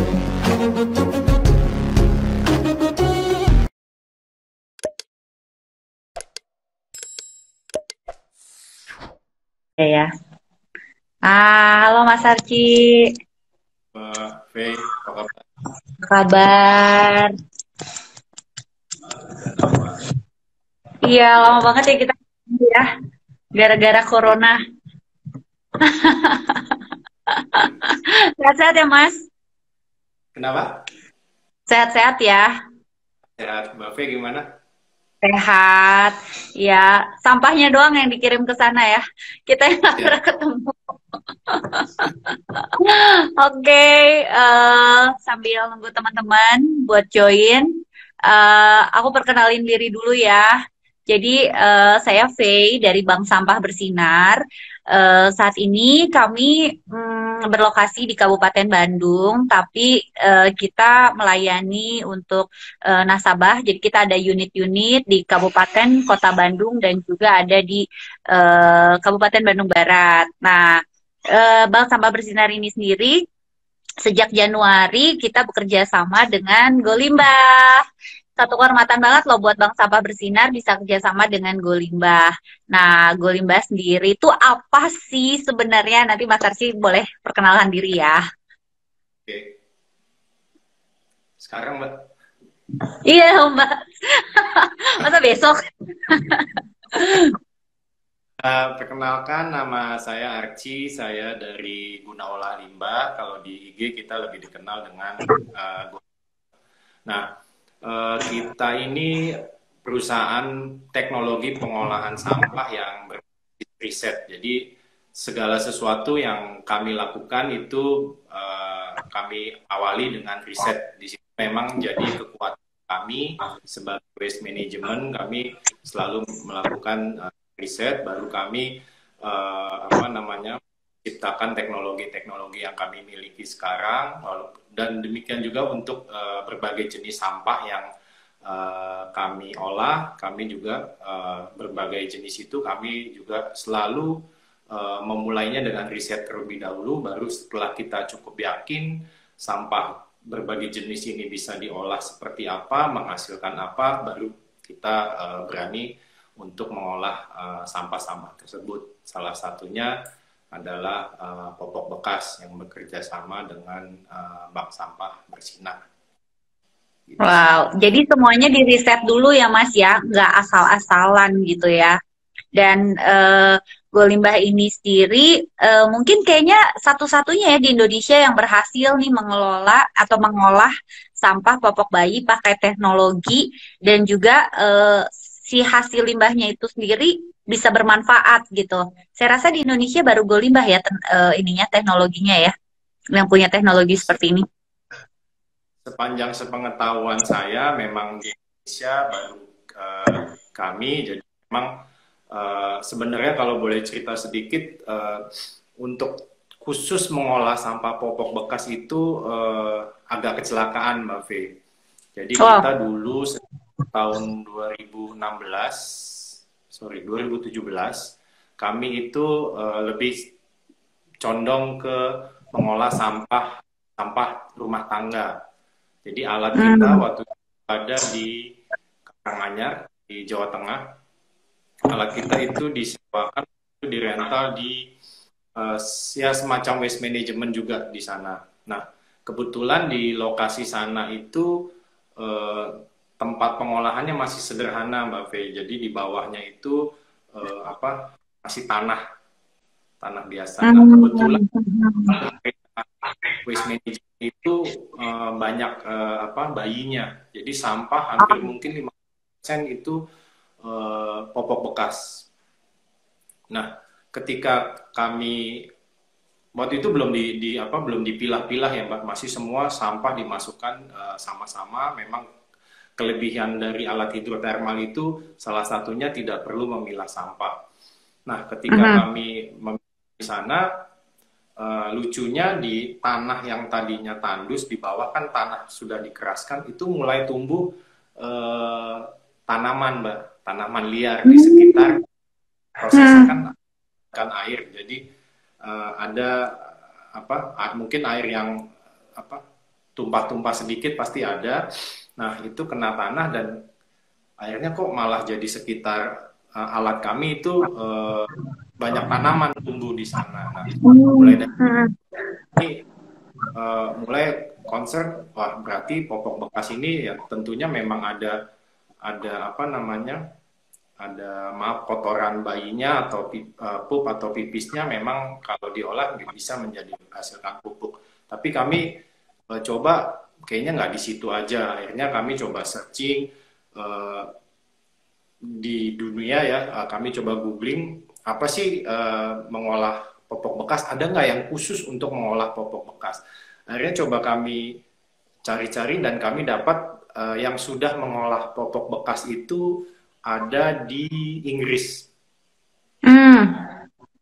Ya, ya. Halo Mas Arci, Mbak Faye, apa kabar? apa kabar? Udah lama. Iya, lama Iya. banget ya kita ketemu ya, gara-gara Iya. corona. Sehat-sehat ya Mas? Kenapa? Sehat-sehat ya? Sehat. Mbak Faye gimana? Sehat. Ya, sampahnya doang yang dikirim ke sana ya. Kita yang nggak Ya. pernah ketemu. Oke, sambil nunggu teman-teman buat join, aku perkenalin diri dulu ya. Jadi saya Faye dari Bank Sampah Bersinar. Saat ini kami berlokasi di Kabupaten Bandung, tapi kita melayani untuk nasabah. Jadi kita ada unit-unit di Kabupaten Kota Bandung dan juga ada di Kabupaten Bandung Barat. Nah, Bank Sampah Bersinar ini sendiri sejak Januari kita bekerja sama dengan Golimbah. Satu kehormatan banget loh buat Bank Sampah Bersinar bisa kerjasama dengan Golimbah. Nah, Golimbah sendiri itu apa sih sebenarnya? Nanti Mas Arsi boleh perkenalkan diri ya. Oke. Sekarang Mbak, Iya, Mbak. Masa besok? perkenalkan nama saya Archie, saya dari Guna Olah Limbah. Kalau di IG kita lebih dikenal dengan Nah, kita ini perusahaan teknologi pengolahan sampah yang riset. Jadi segala sesuatu yang kami lakukan itu kami awali dengan riset. Di sini memang jadi kekuatan kami sebagai waste management, kami selalu melakukan riset, baru kami apa namanya ciptakan teknologi-teknologi yang kami miliki sekarang, dan demikian juga untuk berbagai jenis sampah yang kami olah, kami juga berbagai jenis itu kami juga selalu memulainya dengan riset terlebih dahulu, baru setelah kita cukup yakin sampah berbagai jenis ini bisa diolah seperti apa, menghasilkan apa, baru kita berani untuk mengolah sampah-sampah tersebut. Salah satunya adalah popok bekas yang bekerja sama dengan bank sampah bersinar. Gitu sih. Wow, jadi semuanya diriset dulu ya Mas ya, nggak asal-asalan gitu ya. Dan Golimbah ini sendiri mungkin kayaknya satu-satunya ya di Indonesia yang berhasil nih mengelola atau mengolah sampah popok bayi pakai teknologi dan juga si hasil limbahnya itu sendiri bisa bermanfaat gitu. Saya rasa di Indonesia baru Golimbah ya ininya teknologinya ya, yang punya teknologi seperti ini. Sepanjang sepengetahuan saya, memang di Indonesia baru kami, jadi memang sebenarnya kalau boleh cerita sedikit, untuk khusus mengolah sampah popok bekas itu agak kecelakaan, Mbak V. Jadi kita Wow. dulu tahun 2016, sorry 2017, kami itu lebih condong ke mengolah sampah sampah rumah tangga. Jadi alat kita Hmm. waktu itu ada di Karanganyar di Jawa Tengah. Alat kita itu disewakan, itu dirental di ya semacam waste management juga di sana. Nah, kebetulan di lokasi sana itu eh, tempat pengolahannya masih sederhana, Mbak V. Jadi di bawahnya itu apa masih tanah biasa. Nah, kebetulan Hmm. waste management itu banyak apa bayinya. Jadi sampah hampir mungkin 5% itu popok bekas. Nah, ketika kami waktu itu belum dipilah-pilah ya Mbak, masih semua sampah dimasukkan sama-sama. Memang kelebihan dari alat hidrotermal itu salah satunya tidak perlu memilah sampah. Nah, ketika Mhm. kami di sana, lucunya di tanah yang tadinya tandus, di bawah kan tanah sudah dikeraskan, itu mulai tumbuh eh, tanaman, Mbak, tanaman liar di sekitar. Prosesnya Hmm. kan air, jadi ada apa? Mungkin air yang apa? tumpah-tumpah sedikit pasti ada. Nah, itu kena tanah dan akhirnya kok malah jadi sekitar alat kami itu banyak tanaman tumbuh di sana. Nah, mulai dari ini mulai concern, wah berarti popok bekas ini ya tentunya memang ada apa namanya, ada maaf kotoran bayinya atau pup atau pipisnya memang kalau diolah bisa menjadi hasilkan pupuk. Tapi kami coba kayaknya nggak di situ aja. Akhirnya kami coba searching di dunia ya, kami coba googling apa sih mengolah popok bekas, ada nggak yang khusus untuk mengolah popok bekas. Akhirnya coba kami cari-cari dan kami dapat yang sudah mengolah popok bekas itu ada di Inggris,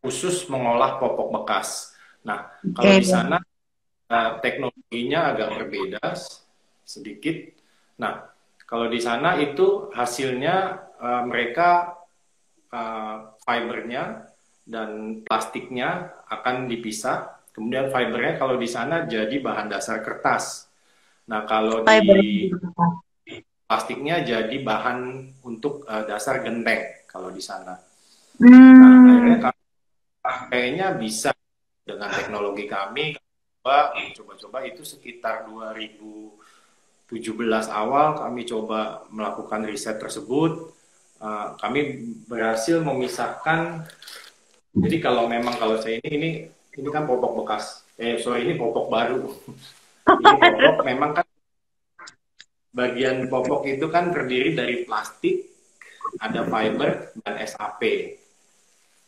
khusus mengolah popok bekas. Nah, kalau di sana teknologinya agak berbeda sedikit. Nah, kalau di sana itu hasilnya mereka fibernya dan plastiknya akan dipisah. Kemudian fibernya kalau di sana jadi bahan dasar kertas. Nah, kalau di plastiknya jadi bahan untuk dasar genteng kalau di sana. Nah, akhirnya kayaknya bisa dengan teknologi kami coba-coba itu sekitar 2017 awal kami coba melakukan riset tersebut. Kami berhasil memisahkan. Jadi kalau memang kalau saya ini kan popok bekas. Ini popok baru. Ini popok memang kan bagian popok itu kan terdiri dari plastik, ada fiber dan SAP.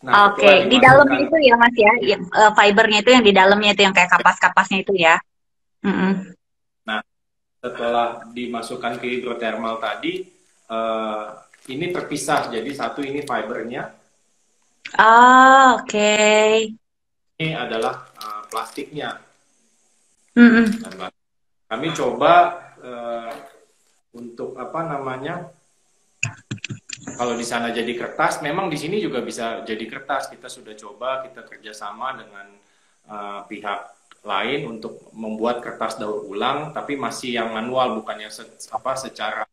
Nah, Oke, di dalamnya itu ya Mas ya, fibernya itu yang di dalamnya itu yang kayak kapas-kapasnya itu ya. Nah, setelah dimasukkan ke hidrotermal tadi, ini terpisah. Jadi satu ini fibernya. Oke. Ini adalah plastiknya. Kami coba untuk apa namanya? Kalau di sana jadi kertas, memang di sini juga bisa jadi kertas. Kita sudah coba, kita kerjasama dengan pihak lain untuk membuat kertas daur ulang, tapi masih yang manual, bukan yang secara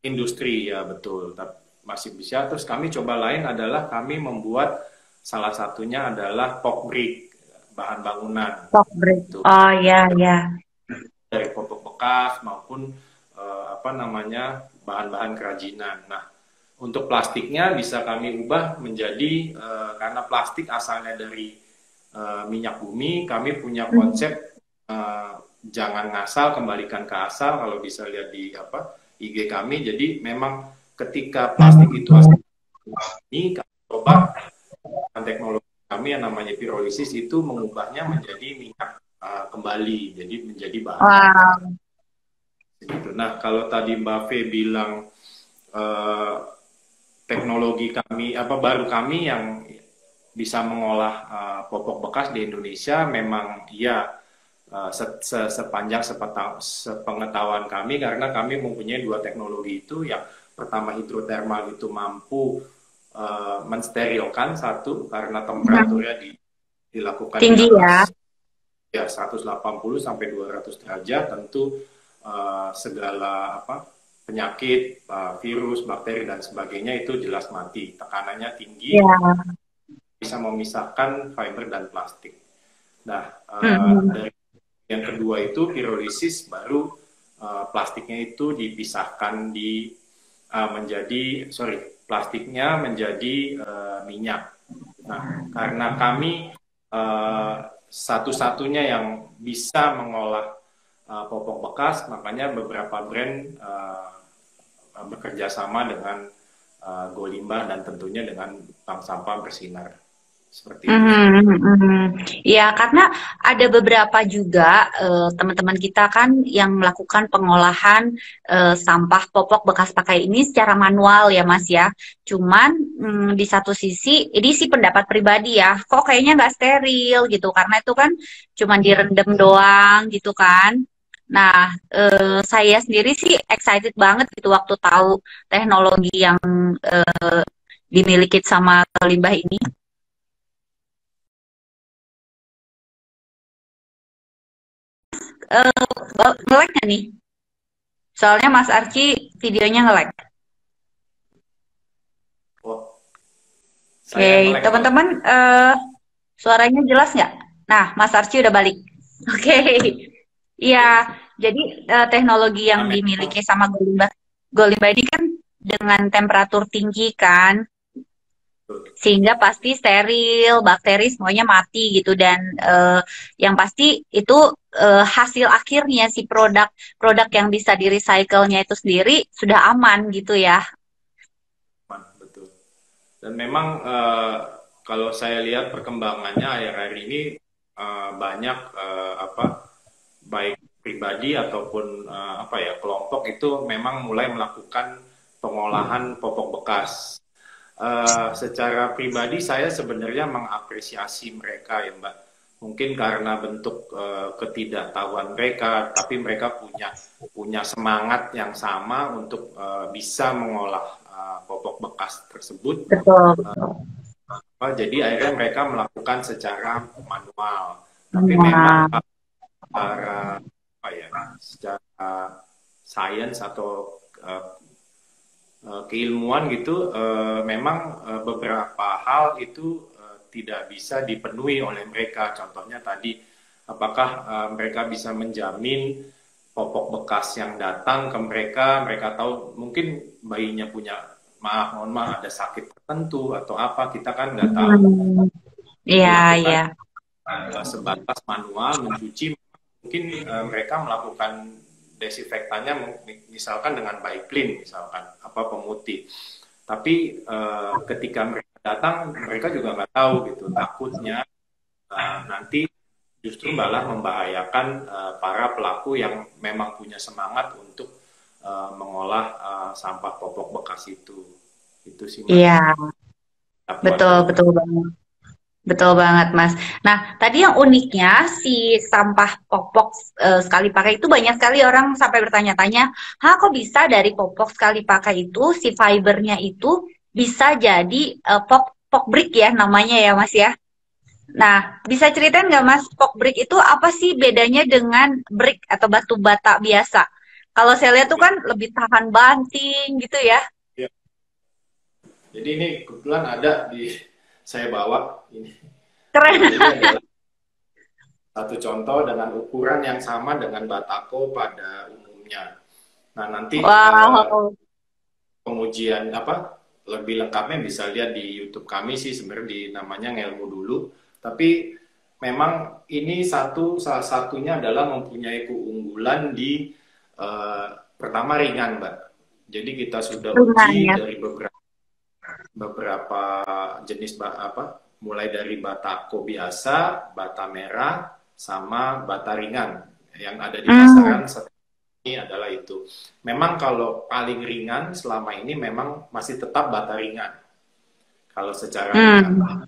industri ya betul. Masih bisa. Terus kami coba lain adalah kami membuat salah satunya adalah pop brick, bahan bangunan. Pop brick. Oh ya ya. Dari popok bekas maupun bahan-bahan kerajinan. Nah, untuk plastiknya bisa kami ubah menjadi karena plastik asalnya dari minyak bumi, kami punya konsep jangan ngasal, kembalikan ke asal. Kalau bisa lihat di IG kami. Jadi memang ketika plastik itu asal ini, kami coba teknologi kami yang namanya pirolisis itu mengubahnya menjadi minyak kembali, jadi menjadi bahan. Gitu. Nah, kalau tadi Mbak Fe bilang teknologi kami baru kami yang bisa mengolah popok bekas di Indonesia, memang ya sepanjang sepengetahuan kami, karena kami mempunyai dua teknologi itu. Yang pertama, hidrotermal itu mampu mensterilkan satu karena temperaturnya dilakukan tinggi ya 180 sampai 200 derajat. Tentu segala penyakit, virus, bakteri dan sebagainya itu jelas mati. Tekanannya tinggi, bisa memisahkan fiber dan plastik. Nah, dari yang kedua itu pirolisis, baru plastiknya itu dipisahkan plastiknya menjadi minyak. Nah, karena kami satu-satunya yang bisa mengolah popok bekas, makanya beberapa brand bekerja sama dengan Golimbah dan tentunya dengan Bank Sampah Bersinar. Seperti itu. Ya, karena ada beberapa juga teman-teman kita kan yang melakukan pengolahan sampah popok bekas pakai ini secara manual ya Mas ya. Cuman di satu sisi, ini sih pendapat pribadi ya, kok kayaknya nggak steril gitu, karena itu kan cuman direndam doang gitu kan. Nah, saya sendiri sih excited banget gitu waktu tahu teknologi yang dimiliki sama Limbah ini. nge-lag nggak nih? Soalnya Mas Arci videonya nge-lag. Oh, Oke, saya nge-lag soalnya. teman-teman, suaranya jelas nggak? Nah, Mas Arci udah balik. Oke, iya. Jadi teknologi yang Nah, dimiliki memang sama Golimba ini kan dengan temperatur tinggi kan, sehingga pasti steril, bakteri semuanya mati gitu dan yang pasti itu hasil akhirnya si produk yang bisa di-recycle-nya itu sendiri sudah aman gitu ya. aman, betul. Dan memang kalau saya lihat perkembangannya akhir-akhir ini banyak apa baik pribadi ataupun apa ya kelompok itu memang mulai melakukan pengolahan popok bekas. Secara pribadi saya sebenarnya mengapresiasi mereka ya Mbak. Mungkin karena bentuk ketidaktahuan mereka, tapi mereka punya semangat yang sama untuk bisa mengolah popok bekas tersebut. Betul. Jadi akhirnya mereka melakukan secara manual. Tapi memang Nah, secara apa ya, secara sains atau keilmuan gitu, memang beberapa hal itu tidak bisa dipenuhi oleh mereka. Contohnya tadi, apakah mereka bisa menjamin popok bekas yang datang ke mereka, mereka tahu mungkin bayinya punya, maaf, mohon maaf, ada sakit tertentu atau apa, kita kan nggak tahu. iya, Dilakukan iya. sebatas manual mencuci, mungkin mereka melakukan desinfektannya misalkan dengan Baiklin misalkan apa pemutih, tapi ketika mereka datang mereka juga nggak tahu gitu, takutnya nanti justru malah membahayakan para pelaku yang memang punya semangat untuk mengolah sampah popok bekas itu sih Mbak Iya, dakwaan betul, dari betul mereka. banget. Betul banget, Mas. Nah, tadi yang uniknya si sampah popok sekali pakai itu banyak sekali orang sampai bertanya-tanya, "Hah, kok bisa dari popok sekali pakai itu si fibernya itu bisa jadi pop brick ya namanya ya, Mas ya?" Nah, bisa ceritain nggak, Mas, pop brick itu apa sih bedanya dengan brick atau batu bata biasa? Kalau saya lihat tuh Oke. kan lebih tahan banting gitu ya. Ya. Jadi ini kebetulan ada di saya bawa ini. Keren. Ini adalah satu contoh dengan ukuran yang sama dengan batako pada umumnya. Nah, nanti Wow. pengujian apa lebih lengkapnya bisa lihat di YouTube kami sih, sebenarnya di namanya Ngelmu Dulu. Tapi memang ini salah satunya adalah mempunyai keunggulan di pertama ringan, Mbak. Jadi kita sudah Ringan uji ya. dari beberapa jenis apa, mulai dari batako biasa, bata merah, sama bata ringan yang ada di Hmm. pasaran ini adalah itu. Memang kalau paling ringan selama ini memang masih tetap bata ringan kalau secara ringan. Hmm.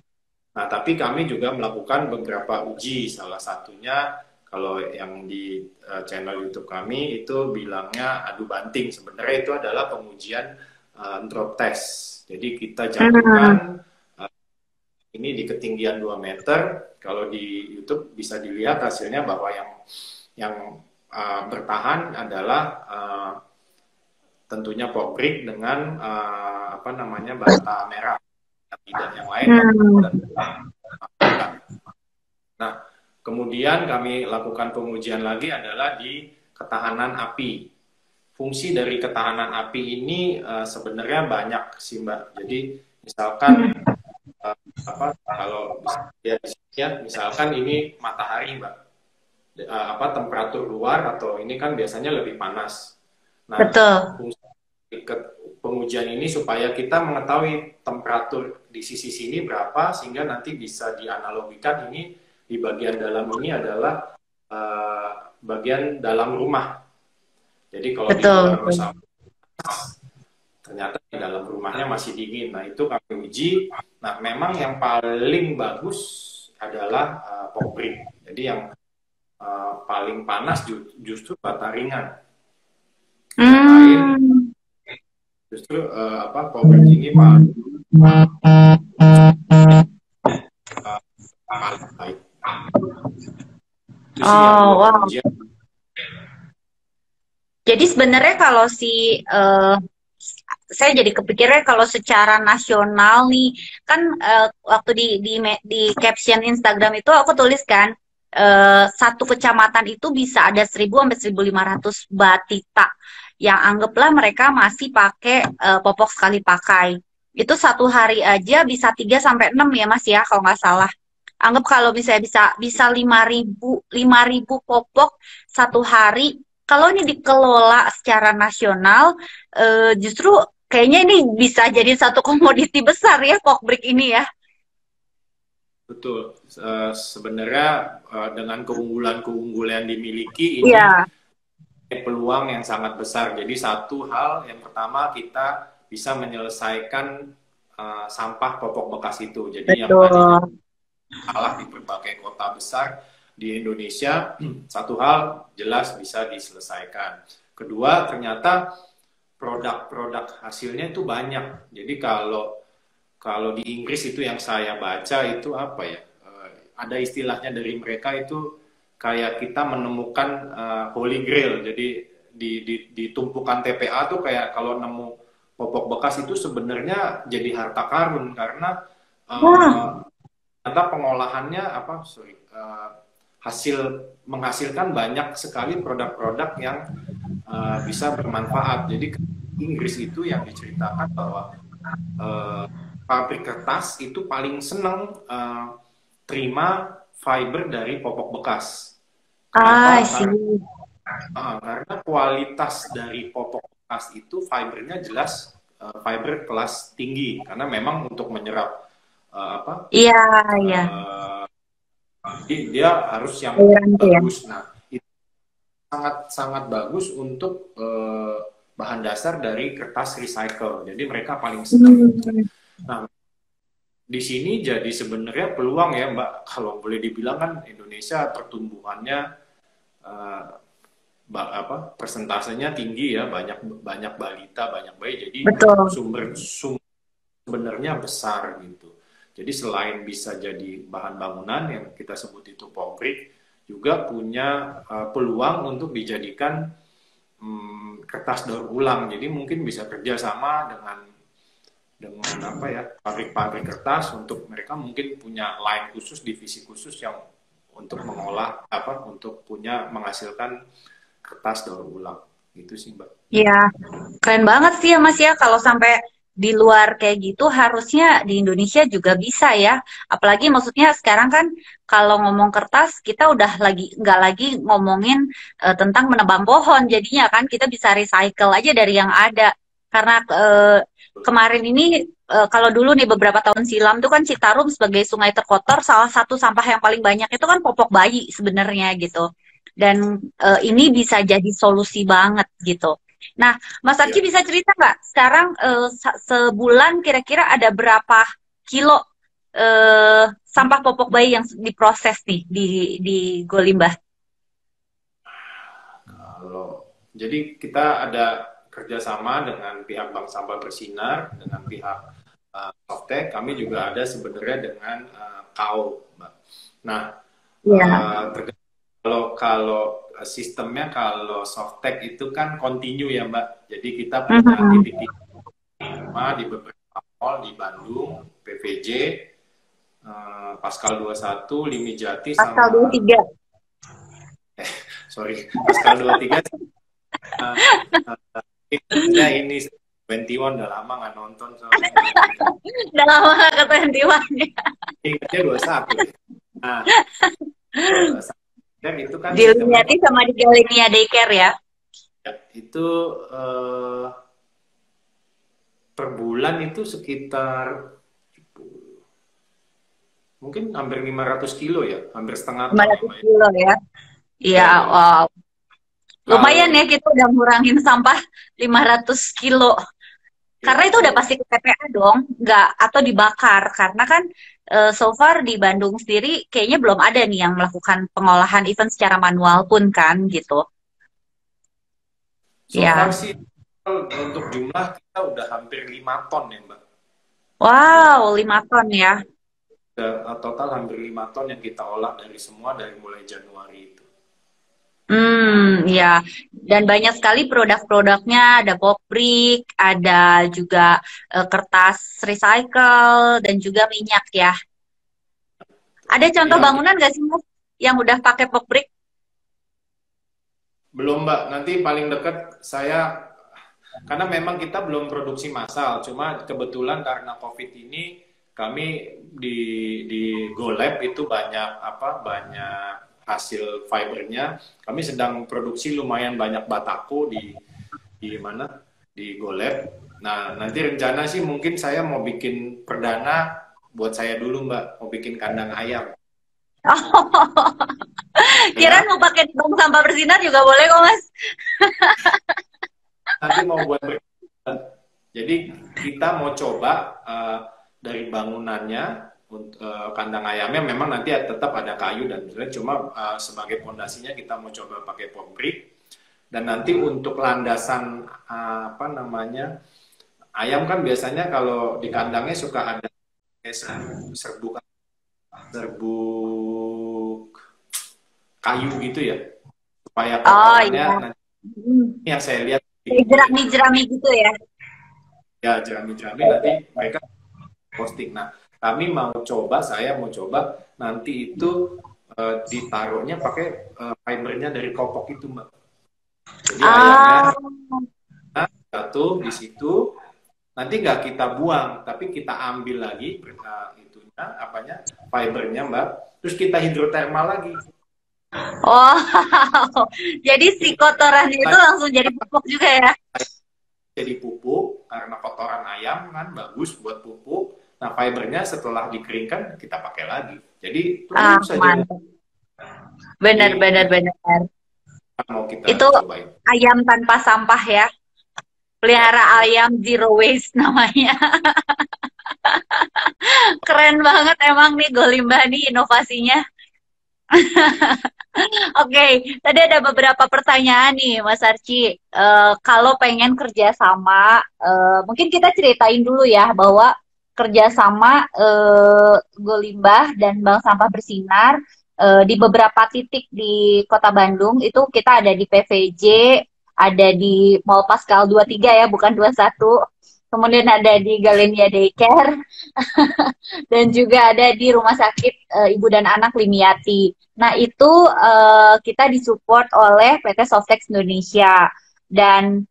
Nah, tapi kami juga melakukan beberapa uji, salah satunya kalau yang di channel YouTube kami itu bilangnya adu banting. Sebenarnya itu adalah pengujian drop test. Jadi kita Hmm. jatuhkan ini di ketinggian 2 meter. Kalau di YouTube bisa dilihat hasilnya bahwa yang bertahan adalah tentunya pabrik dengan apa namanya bata merah, tidak yang lain. Hmm. Nah, kemudian kami lakukan pengujian lagi adalah di ketahanan api. Fungsi dari ketahanan api ini sebenarnya banyak sih Mbak. Jadi misalkan apa kalau lihat ya, misalkan ini matahari Mbak, apa temperatur luar atau ini kan biasanya lebih panas. Nah, Betul. fungsi pengujian ini supaya kita mengetahui temperatur di sisi sini berapa sehingga nanti bisa dianalogikan ini di bagian dalam ini adalah bagian dalam rumah. Jadi kalau di Betul. luar Betul. misalnya ternyata di dalam rumahnya masih dingin. Nah, itu kami uji. Nah, memang yang paling bagus adalah pabrik. Jadi yang paling panas justru bata ringan. Yang lain Hmm. justru apa pabrik ini paling paling baik. Itu sih yang Oh, dua wow. pengujian. Jadi sebenarnya kalau saya jadi kepikirnya kalau secara nasional nih kan waktu di caption Instagram itu aku tuliskan satu kecamatan itu bisa ada 1.000 sampai 1.500 batita yang anggaplah mereka masih pakai popok sekali pakai. Itu satu hari aja bisa 3 sampai 6 ya Mas ya kalau nggak salah. Anggap kalau misalnya bisa 5.000 popok satu hari. Kalau ini dikelola secara nasional, justru kayaknya ini bisa jadi satu komoditi besar ya, Pokbrik ini ya. Betul. Sebenarnya dengan keunggulan-keunggulan yang dimiliki ini Iya, peluang yang sangat besar. Jadi satu hal yang pertama kita bisa menyelesaikan sampah popok bekas itu. Jadi yang tadinya betul. salah di berbagai kota besar di Indonesia, satu hal jelas bisa diselesaikan. Kedua, ternyata produk-produk hasilnya itu banyak. Jadi kalau kalau di Inggris itu yang saya baca itu apa ya? Ada istilahnya dari mereka itu kayak kita menemukan holy grail. Jadi di tumpukan TPA tuh kayak kalau nemu popok bekas itu sebenarnya jadi harta karun karena Wah, ternyata pengolahannya apa sorry hasil menghasilkan banyak sekali produk-produk yang bisa bermanfaat. Jadi Inggris itu yang diceritakan bahwa uh, pabrik kertas itu paling seneng terima fiber dari popok bekas. ah, Kenapa? sih. Karena kualitas dari popok bekas itu fibernya jelas fiber kelas tinggi karena memang untuk menyerap apa Iya, iya. uh, dia harus yang Aliran tuh ya. bagus. Nah, itu sangat sangat bagus untuk bahan dasar dari kertas recycle. Jadi mereka paling senang. Hmm. Nah, di sini jadi sebenarnya peluang ya Mbak, kalau boleh dibilang kan Indonesia pertumbuhannya uh, apa persentasenya tinggi ya, banyak banyak balita, banyak bayi. Jadi Betul. sumber sebenarnya besar gitu. Jadi selain bisa jadi bahan bangunan yang kita sebut itu pabrik, juga punya peluang untuk dijadikan kertas daur ulang. Jadi mungkin bisa kerjasama dengan apa ya pabrik-pabrik kertas untuk mereka mungkin punya line khusus, divisi khusus yang untuk mengolah apa untuk punya menghasilkan kertas daur ulang. Gitu sih Mbak. Iya, keren banget sih ya Mas ya kalau sampai di luar kayak gitu harusnya di Indonesia juga bisa ya. Apalagi maksudnya sekarang kan kalau ngomong kertas kita udah nggak lagi ngomongin tentang menebang pohon. Jadinya kan kita bisa recycle aja dari yang ada. Karena kemarin ini kalau dulu nih beberapa tahun silam tuh kan Citarum sebagai sungai terkotor salah satu sampah yang paling banyak itu kan popok bayi sebenarnya gitu. Dan ini bisa jadi solusi banget gitu. Nah, Mas Arki Ya. bisa cerita nggak sekarang sebulan kira-kira ada berapa kilo sampah popok bayi yang diproses nih di Golimbah? Kalau jadi kita ada kerjasama dengan pihak Bank Sampah Bersinar, dengan pihak Softtek, kami juga ada sebenarnya dengan KAO, Mbak. Nah, Iya. kalau kalau sistemnya kalau Softtek itu kan continue ya Mbak. Jadi kita punya Mhm. titik-titik di beberapa mall di Bandung, PVJ, Pascal 21, Limi Jati Pasal sama 23. sorry Pascal 23 uh, ya ini 21 udah lama nggak nonton soalnya Udah lama nggak ketentuan ya. ingatnya 21 nah dan itu kan Di sistemnya Liniati sama di Galinia Daycare ya. ya, itu per bulan itu sekitar mungkin hampir 500 kilo ya hampir setengah ton ya 500 Mbak ya. kilo ya. Iya, Ya, ya. wow. Lumayan Kalau ya kita udah ngurangin sampah 500 kilo. Karena ya itu udah pasti ke TPA dong, nggak atau dibakar. Karena kan so far di Bandung sendiri kayaknya belum ada nih yang melakukan pengolahan event secara manual pun kan gitu. so far Ya, sih untuk jumlah kita udah hampir 5 ton ya Mbak. wow, 5 ton ya. Total hampir 5 ton yang kita olah dari semua dari mulai Januari itu. Ya. Dan banyak sekali produk-produknya, ada poprik, ada juga kertas recycle, dan juga minyak ya. Ada contoh Ya, bangunan nggak sih, Mas, yang udah pakai poprik? belum Mbak, nanti paling dekat saya, karena memang kita belum produksi massal, cuma kebetulan karena COVID ini kami di GoLab itu banyak banyak hasil fibernya. Kami sedang produksi lumayan banyak batako di mana di GoLab. Nah, nanti rencana sih mungkin saya mau bikin perdana buat saya dulu Mbak, mau bikin kandang ayam. Kirain Ya, mau pakai bank sampah bersinar juga boleh kok, Mas. nanti mau buat jadi kita mau coba dari bangunannya kandang ayamnya memang nanti tetap ada kayu dan sebagainya, cuma sebagai pondasinya kita mau coba pakai brick dan nanti untuk landasan apa namanya ayam kan biasanya kalau di kandangnya suka ada serbuk serbuk kayu gitu ya supaya Oh kotorannya iya. nanti Hmm. yang saya lihat di Kayak Google itu jerami-jerami gitu ya. ya jerami-jerami nanti mereka posting. Nah, kami mau coba, saya mau coba nanti itu ditaruhnya pakai fibernya dari kopok itu, Mbak. Jadi Ah, ayamnya jatuh di situ, nanti nggak kita buang, tapi kita ambil lagi itunya, apanya, fibernya, Mbak. Terus kita hidrotermal lagi. oh, jadi si kotorannya itu Hidrotermal langsung jadi pupuk juga ya? jadi pupuk, karena kotoran ayam kan bagus buat pupuk. Nah, fibernya setelah dikeringkan kita pakai lagi. Jadi Ah, terus saja mantap. jadi Benar, benar, itu benar. mau Itu kita cobain. ayam tanpa sampah ya. Ya, Pelihara betul. ayam zero waste namanya. Keren banget emang nih Golimba nih inovasinya. Oke, tadi ada beberapa pertanyaan nih Mas Arci. Kalau pengen kerjasama, mungkin kita ceritain dulu ya bahwa kerjasama Golimbah dan Bank Sampah Bersinar di beberapa titik di Kota Bandung itu kita ada di PVJ, ada di Mall Pascal 23 ya, bukan 21. Kemudian ada di Galenia Daycare dan juga ada di Rumah Sakit Ibu dan Anak Limiati. Nah, itu kita disupport oleh PT Softex Indonesia. Dan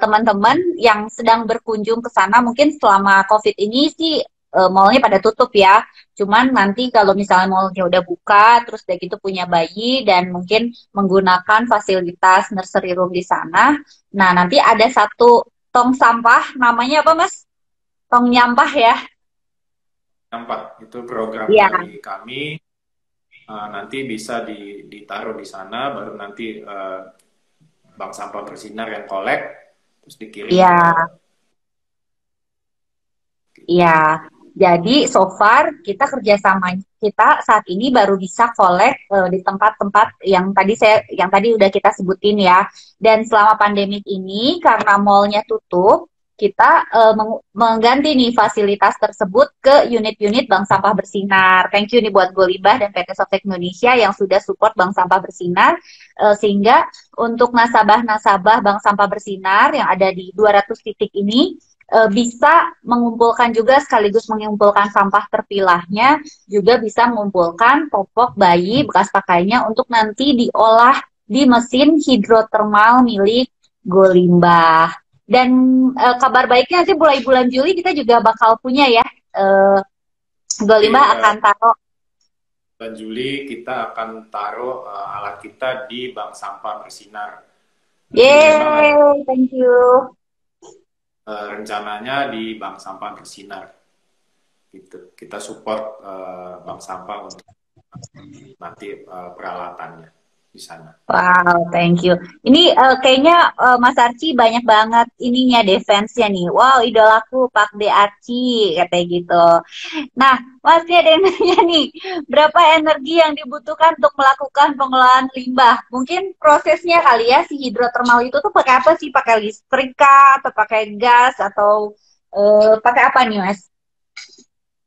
teman-teman yang sedang berkunjung ke sana mungkin selama COVID ini sih mallnya pada tutup ya. Cuman nanti kalau misalnya mallnya udah buka, terus udah gitu punya bayi dan mungkin menggunakan fasilitas nursery room di sana. Nah, nanti ada satu tong sampah, namanya apa Mas? Tong nyampah ya? Nampak itu program Iya. dari kami nanti bisa ditaruh di sana baru nanti bank sampah bersinar yang kolek terus dikirim Iya. ke Iya, kita. jadi so far kita kerjasama kita saat ini baru bisa collect di tempat-tempat yang tadi udah kita sebutin ya. Dan selama pandemik ini karena mallnya tutup, kita mengganti nih fasilitas tersebut ke unit-unit Bank Sampah Bersinar. Thank you nih buat Golibah dan PT Softek Indonesia yang sudah support Bank Sampah Bersinar sehingga untuk nasabah-nasabah Bank Sampah Bersinar yang ada di 200 titik ini bisa mengumpulkan juga sekaligus mengumpulkan sampah terpilahnya, juga bisa mengumpulkan popok bayi bekas pakainya untuk nanti diolah di mesin hidrotermal milik Golimbah. Dan kabar baiknya nanti mulai bulan Juli kita juga bakal punya ya, Jadi Golimbah akan taruh. bulan Juli kita akan taruh alat kita di bank sampah bersinar. Nanti memang ada Yeay, thank you. rencananya di bank sampah bersinar gitu. Kita support bank sampah untuk nanti peralatannya di sana. Wow, thank you. Ini kayaknya Mas Arci banyak banget ininya defense-nya nih. Wow, idolaku Pak De Arci, katanya gitu. Nah, Mas, ini ada yang nanya nih, berapa energi yang dibutuhkan untuk melakukan pengolahan limbah? Mungkin prosesnya kali ya, si hidrotermal itu tuh pakai apa sih? Pakai listrik kah? Atau pakai gas? Atau pakai apa nih, Mas?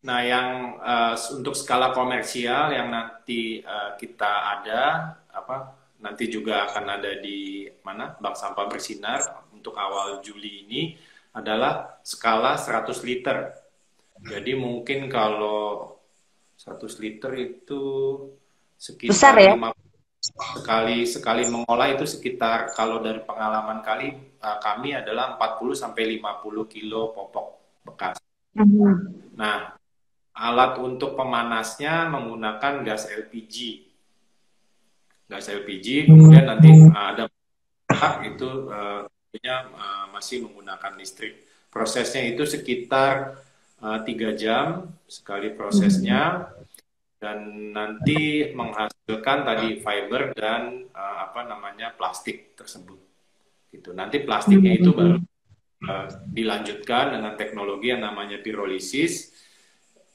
Nah, untuk skala komersial yang nanti kita ada apa nanti juga akan ada di mana Bank Sampah Bersinar untuk awal Juli ini adalah skala 100 liter. Jadi mungkin kalau 100 liter itu Besar sekitar ya? 50 sekali mengolah itu sekitar, kalau dari pengalaman kami adalah 40 sampai 50 kilo popok bekas. Mhm. Nah, alat untuk pemanasnya menggunakan gas LPG. Gas LPG, kemudian nanti ada itu tentunya masih menggunakan listrik. Prosesnya itu sekitar 3 jam sekali prosesnya, dan nanti menghasilkan tadi fiber dan apa namanya plastik tersebut. Gitu. Nanti plastiknya itu baru dilanjutkan dengan teknologi yang namanya pirolisis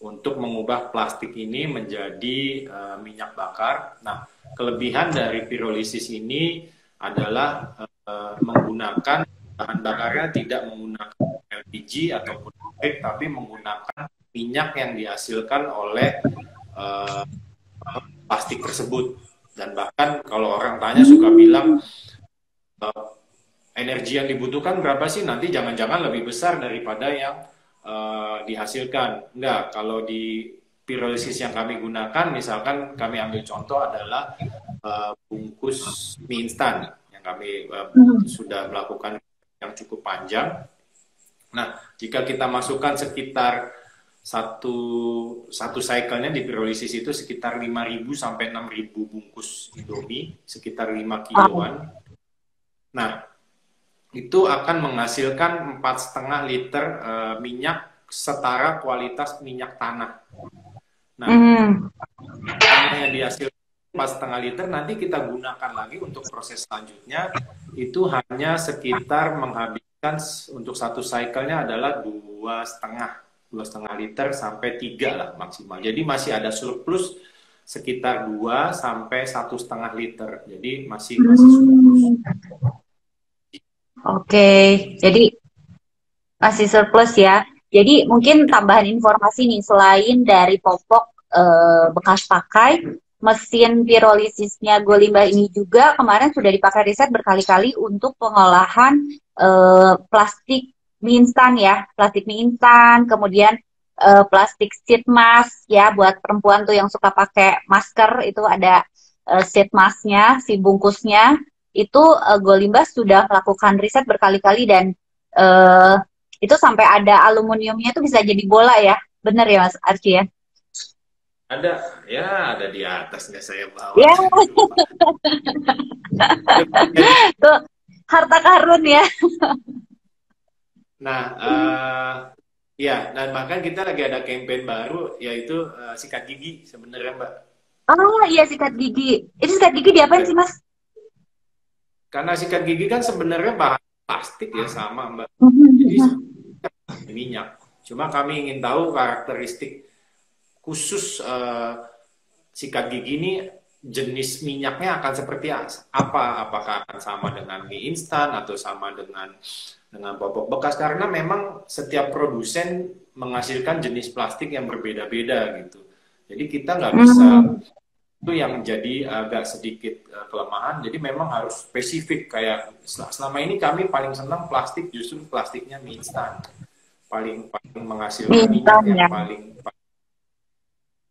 untuk mengubah plastik ini menjadi minyak bakar. Nah, kelebihan dari pirolisis ini adalah menggunakan bahan bakarnya tidak menggunakan LPG ataupun listrik, tapi menggunakan minyak yang dihasilkan oleh plastik tersebut. Dan bahkan kalau orang tanya suka bilang energi yang dibutuhkan berapa sih, nanti jangan-jangan lebih besar daripada yang dihasilkan. Enggak, kalau di pirolisis yang kami gunakan, misalkan kami ambil contoh adalah bungkus mie instan yang kami sudah melakukan yang cukup panjang. Nah, jika kita masukkan sekitar satu cycle-nya di pirolisis itu sekitar 5.000 sampai 6.000 bungkus Indomie, sekitar 5 kiloan. Nah, itu akan menghasilkan 4,5 liter minyak setara kualitas minyak tanah. Nah, tanah yang dihasilkan 4,5 liter nanti kita gunakan lagi untuk proses selanjutnya, itu hanya sekitar menghabiskan untuk satu cycle-nya adalah 2,5 liter sampai 3 lah maksimal. Jadi masih ada surplus sekitar 2 sampai 1,5 liter. Jadi masih surplus. Oke, jadi masih surplus ya. Jadi mungkin tambahan informasi nih, selain dari popok bekas pakai, mesin pirolisisnya Golimbah ini juga kemarin sudah dipakai riset berkali-kali untuk pengolahan plastik mie instan ya, plastik mie instan, kemudian plastik sheet mask ya, buat perempuan tuh yang suka pakai masker itu ada sheet masknya, si bungkusnya. Itu Golimbah sudah melakukan riset berkali-kali dan itu sampai ada aluminiumnya itu bisa jadi bola ya, bener ya Mas Archie ya? Ada di atas, nggak saya bawa. Ya. Tuh harta karun ya. Nah, ya, dan bahkan kita lagi ada campaign baru, yaitu sikat gigi sebenarnya, Mbak. Oh iya, sikat gigi. Itu sikat gigi diapain sih Mas? Karena sikat gigi kan sebenarnya bahan plastik ya, sama Mbak. Jadi minyak. Cuma kami ingin tahu karakteristik khusus sikat gigi ini, jenis minyaknya akan seperti apa? Apakah akan sama dengan mie instan atau sama dengan popok bekas? Karena memang setiap produsen menghasilkan jenis plastik yang berbeda-beda gitu. Jadi kita nggak bisa, itu yang menjadi agak sedikit kelemahan. Jadi memang harus spesifik. Kayak selama ini kami paling senang plastik, justru plastiknya mie instan. Paling menghasilkan minyak yang paling.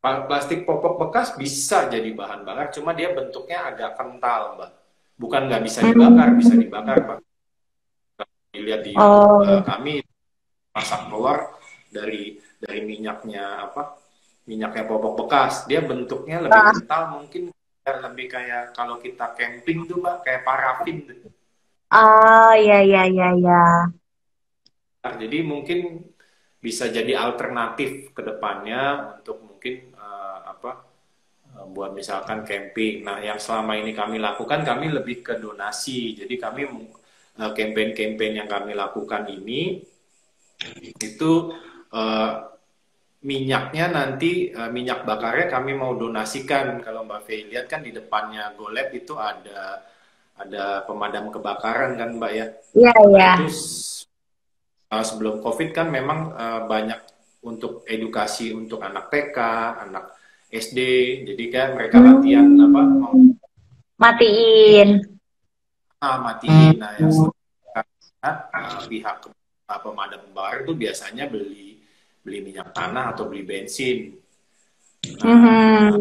Plastik popok bekas bisa jadi bahan bakar, cuma dia bentuknya agak kental, Mbak. Bukan nggak bisa dibakar, bisa dibakar, Mbak. Dilihat di kami masak telur dari minyaknya minyaknya popok bekas, dia bentuknya lebih kental, mungkin lebih kayak kalau kita camping tuh, Mbak, kayak parafin. Iya. Nah, jadi mungkin bisa jadi alternatif ke depannya untuk mungkin buat misalkan camping. Nah, yang selama ini kami lakukan, kami lebih ke donasi. Jadi kami campaign-campaign yang kami lakukan ini itu minyaknya nanti minyak bakarnya kami mau donasikan. Kalau Mbak Fei lihat kan di depannya GoLab itu ada pemadam kebakaran kan, Mbak ya. Iya. Nah, itu sebelum COVID kan memang banyak untuk edukasi untuk anak TK, anak SD, jadi kan mereka latihan Matiin. Matiin. Nah, yang pihak pemadam kebakaran itu biasanya beli minyak tanah atau beli bensin. Nah,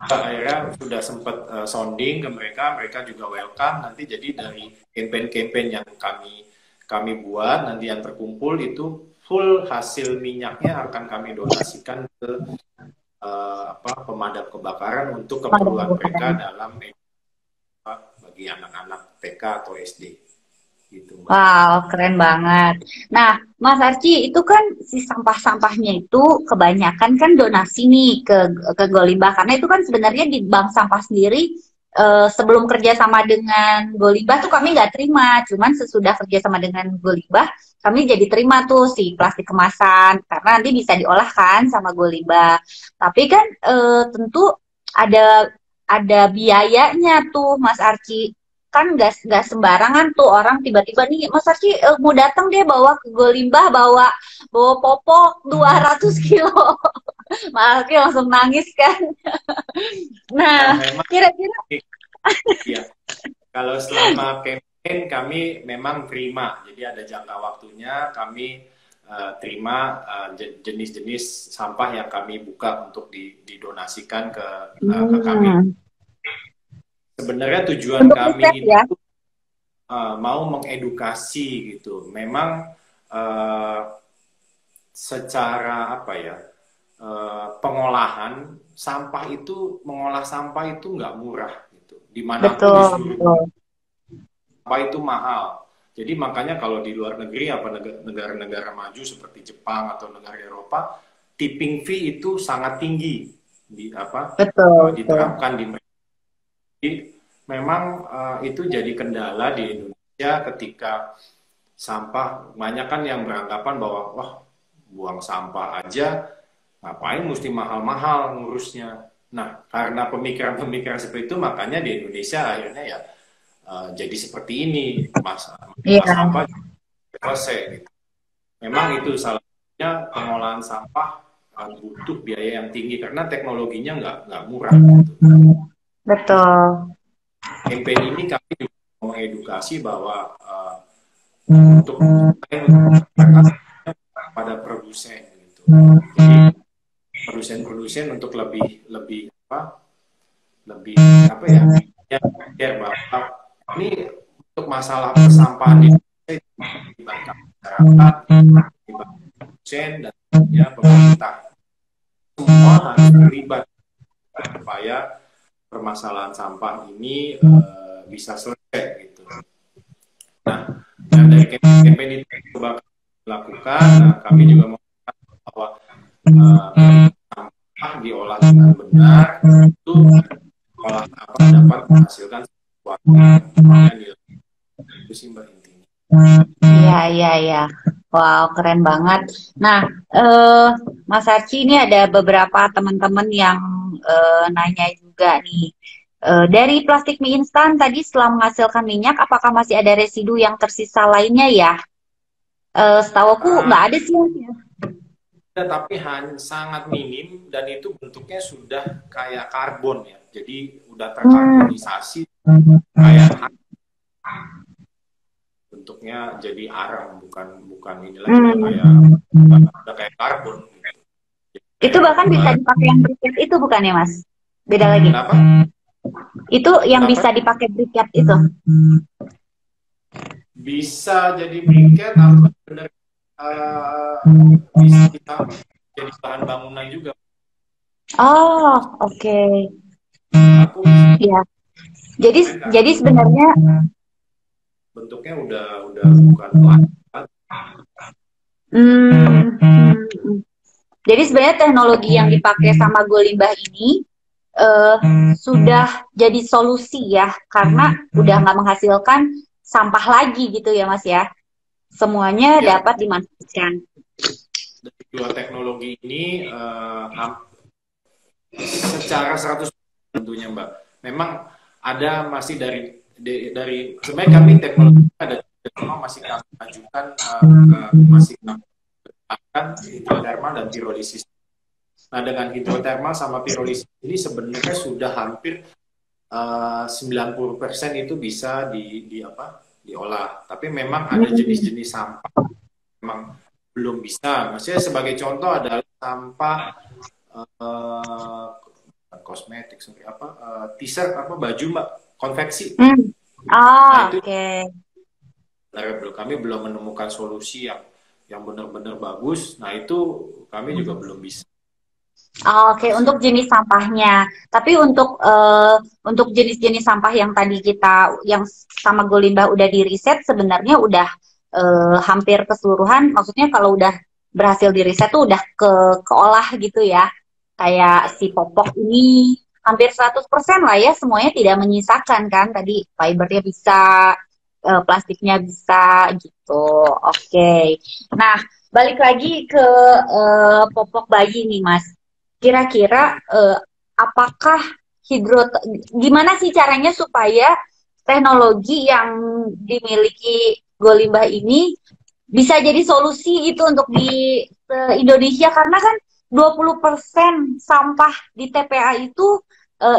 akhirnya sudah sempat sounding ke mereka, mereka juga welcome. Nanti jadi dari campaign-campaign yang kami buat, nanti yang terkumpul itu full hasil minyaknya akan kami donasikan ke pemadam kebakaran untuk keperluan mereka dalam bagi anak-anak TK atau SD. Gitu, Wow, keren banget. Nah, Mas Arci, itu kan si sampah-sampahnya itu kebanyakan kan donasi nih ke Golimbah. Karena itu kan sebenarnya di bank sampah sendiri sebelum kerjasama dengan Golimbah tuh kami nggak terima. Cuman sesudah kerjasama dengan Golimbah, kami jadi terima tuh si plastik kemasan. Karena nanti bisa diolah kan sama Golimbah. Tapi kan tentu ada ada biayanya tuh, Mas Arci. Kan nggak sembarangan tuh orang tiba-tiba nih Mas Arci mau datang deh bawa ke Golimbah bawa bawa popok 200 kilo. Mas Arci langsung nangis kan. Nah, memang kira-kira ya, kalau selama campaign kami memang terima, jadi ada jangka waktunya kami terima jenis-jenis sampah yang kami buka untuk didonasikan ke kami. Sebenarnya tujuan untuk kami riset itu ya. mau mengedukasi gitu. Memang secara apa ya, pengolahan sampah itu, mengolah sampah itu nggak murah gitu. Dimanapun di Betul, seluruh betul. sampah itu mahal. Jadi makanya kalau di luar negeri, apa negara-negara maju seperti Jepang atau negara Eropa, tipping fee itu sangat tinggi Betul, betul. diterapkan di mereka. Jadi memang itu jadi kendala di Indonesia ketika sampah, banyak kan yang beranggapan bahwa wah, buang sampah aja ngapain mesti mahal-mahal ngurusnya. Nah, karena pemikiran-pemikiran seperti itu, makanya di Indonesia akhirnya ya jadi seperti ini, masalah Iya. sampah selesai gitu. Memang itu salah satunya, pengolahan sampah butuh biaya yang tinggi karena teknologinya nggak murah gitu. Betul. Campaign ini kami juga mengedukasi bahwa untuk masyarakat pada produsen gitu. Jadi produsen-produsen untuk lebih ya bahwa ini untuk masalah persampahan di Indonesia dilibatkan masyarakat, dilibatkan produsen dan ya pemerintah, semua harus terlibat supaya permasalahan sampah ini bisa selesai gitu. Nah, dari campaign itu coba lakukan, nah, kami juga mengatakan bahwa sampah diolah dengan benar itu olah apa dapat menghasilkan sesuatu yang nilai. Itu sih Mbak intinya. Iya, iya, iya. Wow, keren banget. Nah, Mas Arci, ini ada beberapa teman-teman yang nanya juga nih. Dari plastik mie instan tadi setelah menghasilkan minyak, apakah masih ada residu yang tersisa lainnya ya? Setahu aku nggak ada sih. Tapi sangat minim dan itu bentuknya sudah kayak karbon ya. Jadi udah terkarbonisasi kayak bentuknya jadi arang, bukan ini lagi udah kayak karbon gitu. Itu bahkan bisa dipakai yang briket itu bukan ya Mas? Beda lagi. Kenapa? Itu yang Kenapa? bisa dipakai briket itu. Bisa jadi briket atau benar bisa kita jadi bahan bangunan juga. Oh, oke. Aku Ya. Jadi sebenarnya bentuknya udah bukan plastik. Jadi sebenarnya teknologi yang dipakai sama Golimbah ini sudah jadi solusi ya, karena udah nggak menghasilkan sampah lagi gitu ya Mas ya. Semuanya Ya, dapat dimanfaatkan. dari dua teknologi ini secara 100% tentunya Mbak. Memang ada masih dari sebenarnya kami teknologi ada masih kami ajukan masih kami akan hidrotermal dan pirolisis. Nah, dengan hidrotermal sama pirolisis ini sebenarnya sudah hampir 90% itu bisa di apa diolah. Tapi memang ada jenis-jenis sampah memang belum bisa. Maksudnya sebagai contoh adalah sampah uh, kosmetik, apa t-shirt, apa baju mbak, konveksi. Nah Ah, itu oke. kami belum menemukan solusi yang benar-benar bagus. Nah itu kami juga belum bisa. Oke, untuk jenis sampahnya. Tapi untuk jenis-jenis sampah yang tadi yang sama Golimba udah di riset, sebenarnya udah hampir keseluruhan. Maksudnya kalau udah berhasil di riset tuh udah keolah gitu ya. Kayak si popok ini hampir 100% lah ya, semuanya tidak menyisakan kan. Tadi fibernya bisa, plastiknya bisa gitu. Oke. Nah, balik lagi ke popok bayi nih, Mas. Kira-kira apakah hidro gimana sih caranya supaya teknologi yang dimiliki Golimbah ini bisa jadi solusi gitu untuk di Indonesia, karena kan 20% sampah di TPA itu,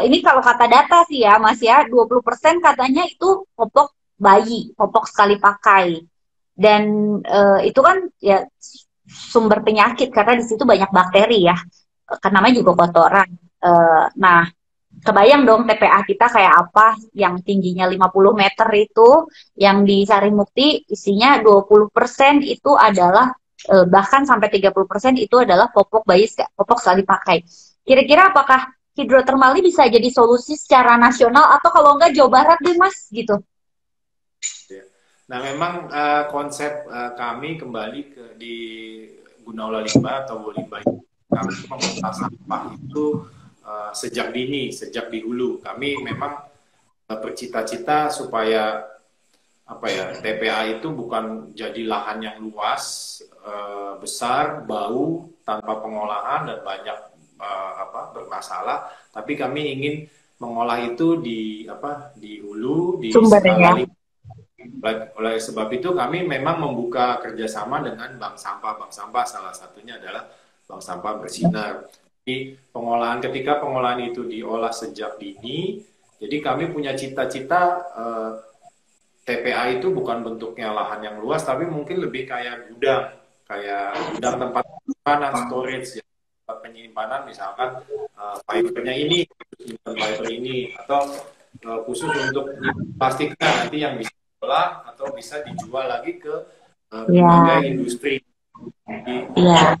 ini kalau kata data sih ya Mas ya, 20% katanya itu popok bayi, popok sekali pakai. Dan itu kan ya sumber penyakit karena di situ banyak bakteri ya, kan namanya juga kotoran. Nah, kebayang dong TPA kita kayak apa, yang tingginya 50 meter itu, yang di Sarimukti isinya 20% itu adalah, bahkan sampai 30% itu adalah popok bayi, popok sekali pakai. Kira-kira apakah hidrotermal ini bisa jadi solusi secara nasional, atau kalau enggak Jawa Barat deh Mas gitu? Nah memang konsep kami kembali di Gunaula Limba atau Golimba, kami mengolah sampah itu sejak dini, sejak di hulu. Kami memang bercita-cita supaya apa ya, TPA itu bukan jadi lahan yang luas, besar, bau, tanpa pengolahan dan banyak bermasalah, tapi kami ingin mengolah itu di hulu, di skala Sumbernya. lingkungan. Oleh sebab itu kami memang membuka kerjasama dengan bank sampah salah satunya adalah bank sampah Bersinar. Jadi ketika pengolahan itu diolah sejak dini, jadi kami punya cita-cita TPA itu bukan bentuknya lahan yang luas, tapi mungkin lebih kayak gudang tempat penyimpanan, storage, ya, tempat penyimpanan, misalkan fibernya ini, fiber ini, atau khusus untuk plastiknya nanti yang bisa diolah atau bisa dijual lagi ke berbagai Ya, industri. Jadi ya.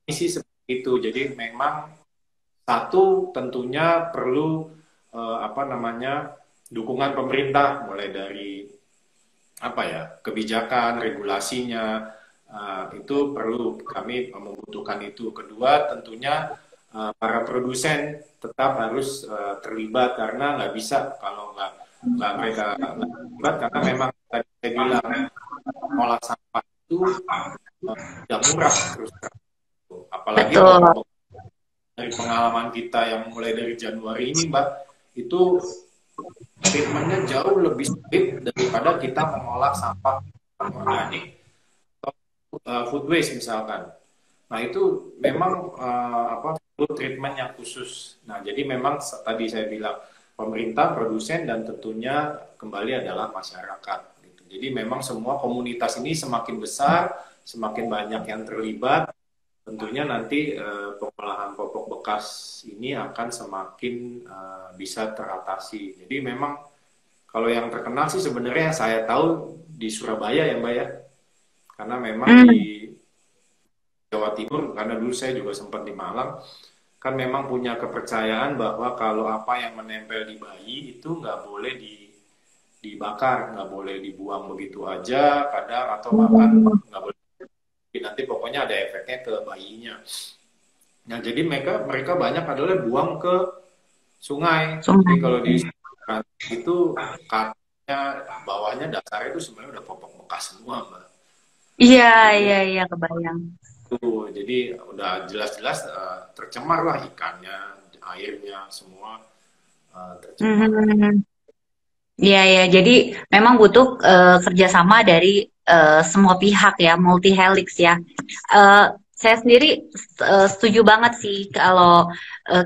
misi seperti itu. Jadi memang satu tentunya perlu dukungan pemerintah, mulai dari kebijakan, regulasinya, itu perlu, kami membutuhkan itu. Kedua tentunya para produsen tetap harus terlibat, karena nggak bisa kalau nggak mereka terlibat, karena memang tadi saya bilang olah sampah itu tidak murah terus, apalagi Betul. dari pengalaman kita yang mulai dari Januari ini Mbak, itu treatmentnya jauh lebih sulit daripada kita mengolah sampah organik atau food waste misalkan. Nah itu memang perlu treatment yang khusus. Nah jadi memang tadi saya bilang pemerintah, produsen, dan tentunya kembali adalah masyarakat. Gitu. Jadi memang semua komunitas ini semakin besar, semakin banyak yang terlibat, tentunya nanti pengolahan popok bekas ini akan semakin bisa teratasi. Jadi memang kalau yang terkenal sih sebenarnya saya tahu di Surabaya ya Mbak ya, karena memang di Jawa Timur, karena dulu saya juga sempat di Malang, kan memang punya kepercayaan bahwa kalau apa yang menempel di bayi itu nggak boleh dibakar, nggak boleh dibuang begitu aja, kadang, atau bahkan nggak boleh, nanti pokoknya ada efeknya ke bayinya. Nah jadi mereka banyak adalah buang ke sungai. Jadi kalau di itu katanya bawahnya dasarnya itu sebenarnya udah popok bekas semua Mbak. Iya, Jadi iya, iya, kebayang. jadi udah jelas-jelas tercemar lah ikannya, airnya semua tercemar. Iya, ya. Jadi memang butuh kerjasama dari semua pihak ya, multi helix ya. Eh, Saya sendiri setuju banget sih kalau